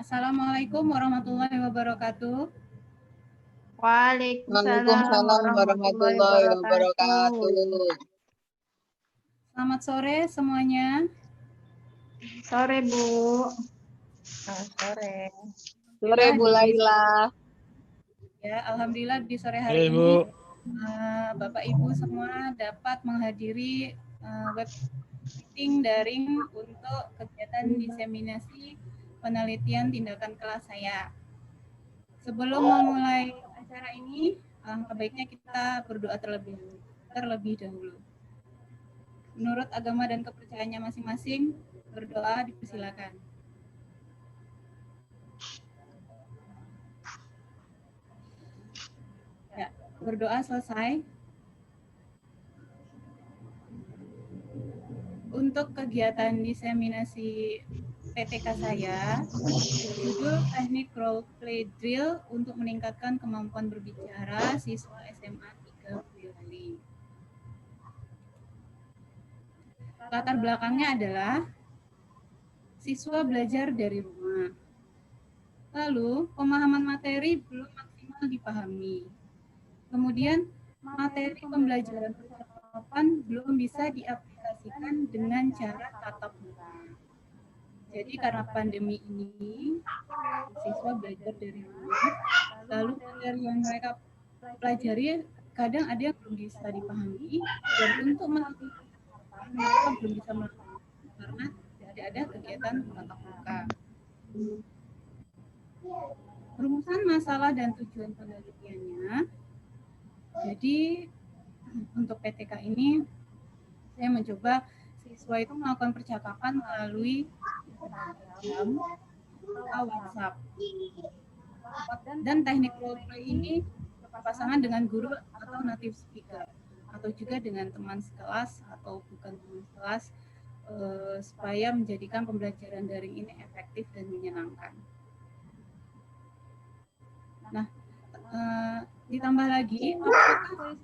Assalamualaikum warahmatullahi wabarakatuh. Waalaikumsalam Waalaikumsalam warahmatullahi warahmatullahi wabarakatuh. wabarakatuh. Selamat sore semuanya. Sore, Bu. Sore. Sore Bu Laila. Ya, alhamdulillah di sore hari Hei, ini Bu. Bapak Ibu semua dapat menghadiri web meeting daring untuk kegiatan diseminasi penelitian tindakan kelas saya. Sebelum memulai acara ini, alangkah baiknya kita berdoa terlebih dahulu. Menurut agama dan kepercayaannya masing-masing, berdoa dipersilakan. Ya, berdoa selesai. Untuk kegiatan diseminasi PTK saya, judul teknik role play drill untuk meningkatkan kemampuan berbicara siswa SMA 3 Boyolali. Latar belakangnya adalah siswa belajar dari rumah. Lalu, pemahaman materi belum maksimal dipahami. Kemudian, materi pembelajaran percakapan belum bisa diaplikasikan dengan cara tatap muka. Jadi karena pandemi ini, siswa belajar dari rumah, lalu materi yang mereka pelajari kadang ada yang belum bisa dipahami, dan untuk melatih mereka belum bisa melakukan karena tidak ada kegiatan tatap muka. Rumusan masalah dan tujuan penelitiannya. Jadi untuk PTK ini saya mencoba siswa itu melakukan percakapan melalui Instagram atau WhatsApp. Dan teknik role play ini berpasangan dengan guru atau native speaker atau juga dengan teman sekelas atau bukan teman sekelas supaya menjadikan pembelajaran daring ini efektif dan menyenangkan. Nah, ditambah lagi, apakah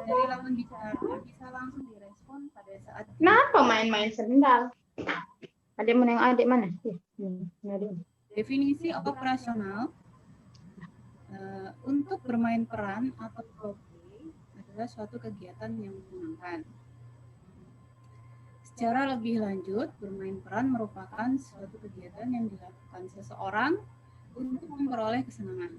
dari lawan bicara bisa langsung direspon pada saat Kenapa main-main sendal? Adik mana yang adik mana? Definisi operasional untuk bermain peran atau role play adalah suatu kegiatan yang menyenangkan. Secara lebih lanjut, bermain peran merupakan suatu kegiatan yang dilakukan seseorang untuk memperoleh kesenangan.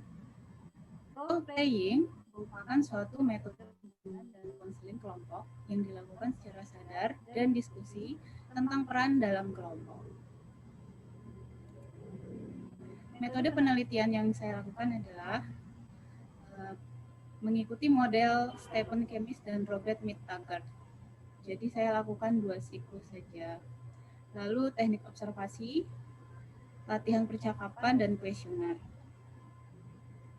Role playing merupakan suatu metode dan konseling kelompok yang dilakukan secara sadar dan diskusi tentang peran dalam kelompok. Metode penelitian yang saya lakukan adalah mengikuti model Stephen Kemis dan Robert Mitt-Taggart. Jadi saya lakukan 2 siklus saja. Lalu teknik observasi, latihan percakapan, dan kuesioner.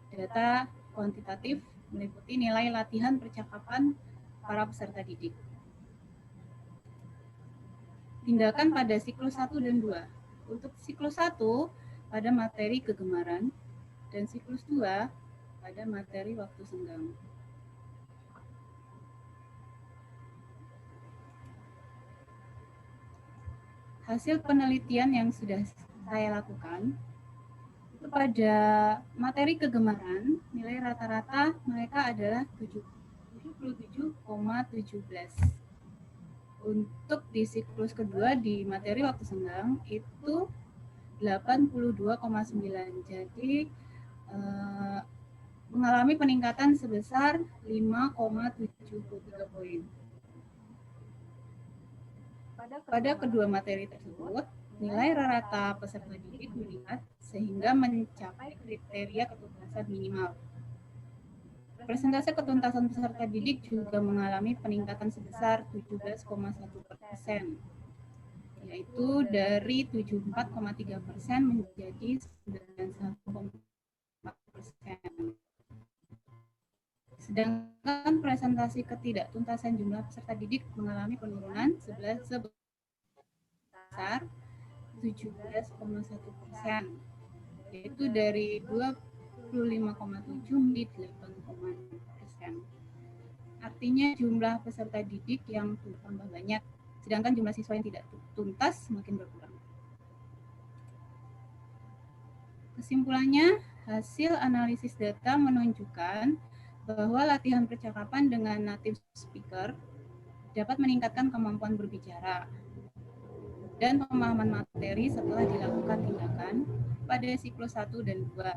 Data kuantitatif meliputi nilai latihan percakapan para peserta didik. Tindakan pada siklus 1 dan 2. Untuk siklus 1 pada materi kegemaran dan siklus 2 pada materi waktu senggang. Hasil penelitian yang sudah saya lakukan, itu pada materi kegemaran, nilai rata-rata mereka adalah 77,17. Untuk di siklus kedua di materi waktu senggang itu 82,9. Jadi mengalami peningkatan sebesar 5,73 poin. Pada kedua materi tersebut, nilai rata peserta didik meningkat sehingga mencapai kriteria ketuntasan minimal. Persentase ketuntasan peserta didik juga mengalami peningkatan sebesar 17,1%, yaitu dari 74,3% menjadi 91,4%. Sedangkan presentasi ketidaktuntasan jumlah peserta didik mengalami penurunan sebesar 17,1%, yaitu dari 25,7 menjadi 8,6%. Artinya jumlah peserta didik yang bertambah banyak, sedangkan jumlah siswa yang tidak tuntas semakin berkurang. Kesimpulannya, hasil analisis data menunjukkan bahwa latihan percakapan dengan native speaker dapat meningkatkan kemampuan berbicara dan pemahaman materi setelah dilakukan tindakan pada siklus 1 dan 2.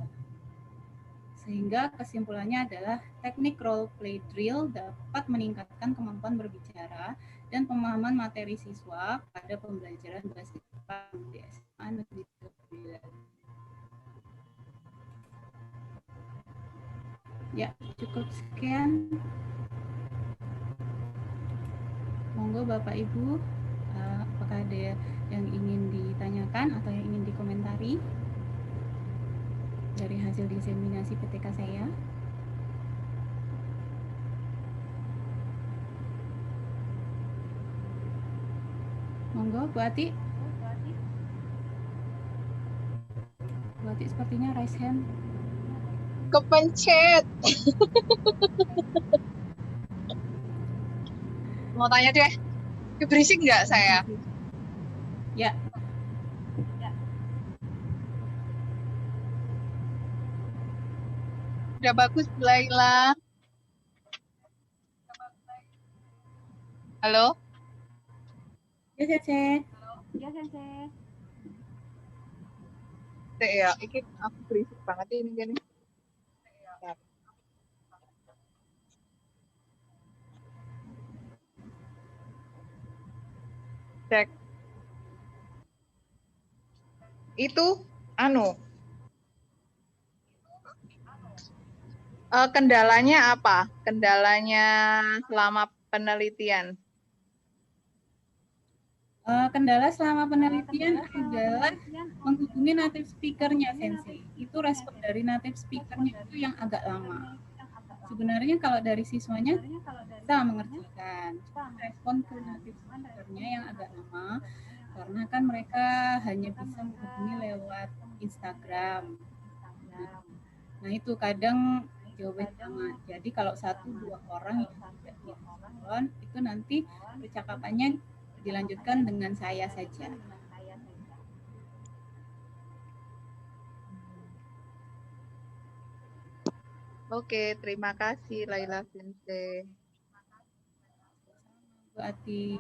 Sehingga kesimpulannya adalah teknik role play drill dapat meningkatkan kemampuan berbicara dan pemahaman materi siswa pada pembelajaran bahasa Jepang di SMA Negeri 9. Ya, cukup sekian. Monggo Bapak Ibu, apakah ada yang ingin ditanyakan atau yang ingin dikomentari dari hasil diseminasi PTK saya? Monggo Bu Ati. Bu Ati sepertinya raise hand. Kepencet. Mau tanya deh, berisik nggak saya? Ya. Udah bagus, Bu Laila. Halo? Ya, Sensei. Ya, ini aku berisik banget ini gini. Cek. Itu kendalanya apa? Kendalanya selama penelitian? Kendala selama penelitian adalah menghubungi native speaker-nya, Sensei. Itu respon dari native speaker-nya itu yang agak lama. Sebenarnya kalau dari siswanya bisa mengerjakan, respon ke native speaker-nya yang agak lama karena kan mereka hanya bisa menghubungi lewat Instagram. Nah itu kadang jawabannya sama. Jadi kalau 1-2 orang yang tidak direspon, itu nanti percakapannya dilanjutkan dengan saya saja. Oke, terima kasih Laila Sensei. Bu Ati.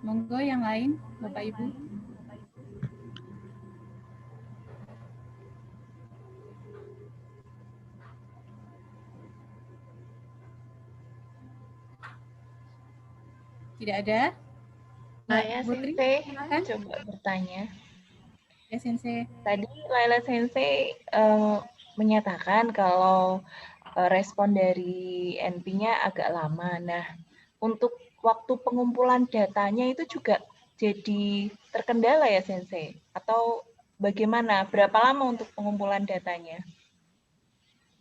Monggo yang lain, Bapak Ibu. Tidak ada? Saya Putri, Sensei silakan. coba bertanya. Ya, Sensei. Tadi Laila Sensei menyatakan kalau respon dari NP-nya agak lama. Nah, untuk waktu pengumpulan datanya itu juga jadi terkendala ya Sensei? Atau bagaimana? Berapa lama untuk pengumpulan datanya?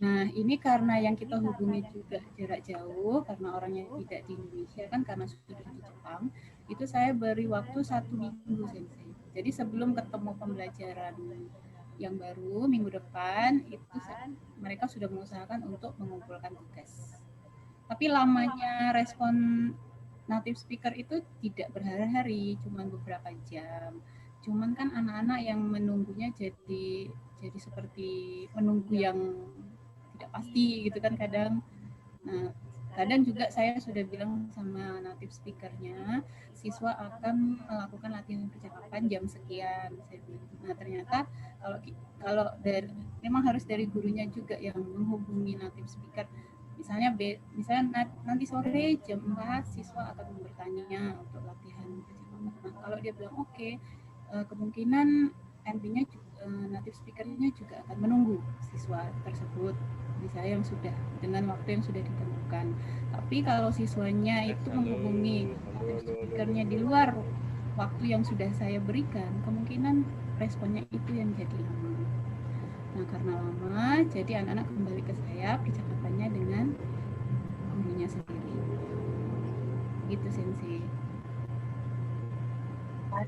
Nah, ini karena yang kita hubungi juga jarak jauh, karena orangnya tidak di Indonesia kan, karena sudah di Jepang, itu saya beri waktu 1 minggu, Sensei. Jadi sebelum ketemu pembelajaran yang baru, minggu depan, itu mereka sudah mengusahakan untuk mengumpulkan tugas. Tapi lamanya respon native speaker itu tidak berhari-hari, cuma beberapa jam. Cuman kan anak-anak yang menunggunya jadi seperti menunggu yang tidak pasti gitu kan kadang. Nah, kadang juga saya sudah bilang sama native speakernya, siswa akan melakukan latihan percakapan jam sekian. Saya bilang. Nah, ternyata kalau memang harus dari gurunya juga yang menghubungi native speaker. Misalnya nanti sore jam 4 siswa akan bertanya untuk latihan percakapan. Nah, kalau dia bilang oke, kemungkinan NP-nya native speaker-nya juga akan menunggu siswa tersebut, misalnya yang sudah dengan waktu yang sudah ditentukan. Tapi kalau siswanya itu menghubungi native speaker-nya di luar waktu yang sudah saya berikan, kemungkinan responnya itu yang jadi lama. Nah, karena lama, jadi anak-anak kembali ke saya percakapannya dengan gurunya sendiri. Gitu, Sensei. Terima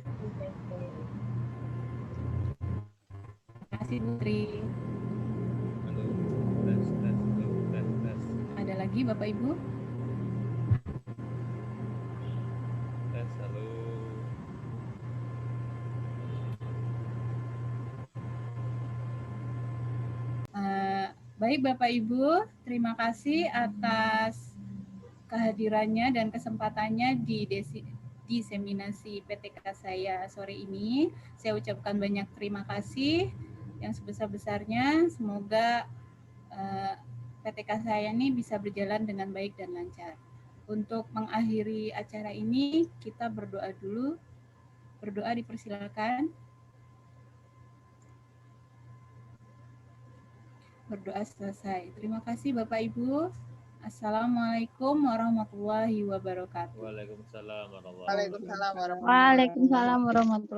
kasih, Putri. Ada lagi Bapak Ibu? Tes, halo. Baik Bapak Ibu, terima kasih atas kehadirannya dan kesempatannya di diseminasi PTK saya sore ini. Saya ucapkan banyak terima kasih yang sebesar-besarnya. Semoga PTK saya ini bisa berjalan dengan baik dan lancar. Untuk mengakhiri acara ini, kita berdoa dulu. Berdoa dipersilakan. Berdoa selesai. Terima kasih Bapak Ibu. Assalamualaikum warahmatullahi wabarakatuh. Waalaikumsalam warahmatullahi wabarakatuh. Waalaikumsalam warahmatullahi wabarakatuh. Waalaikumsalam warahmatullahi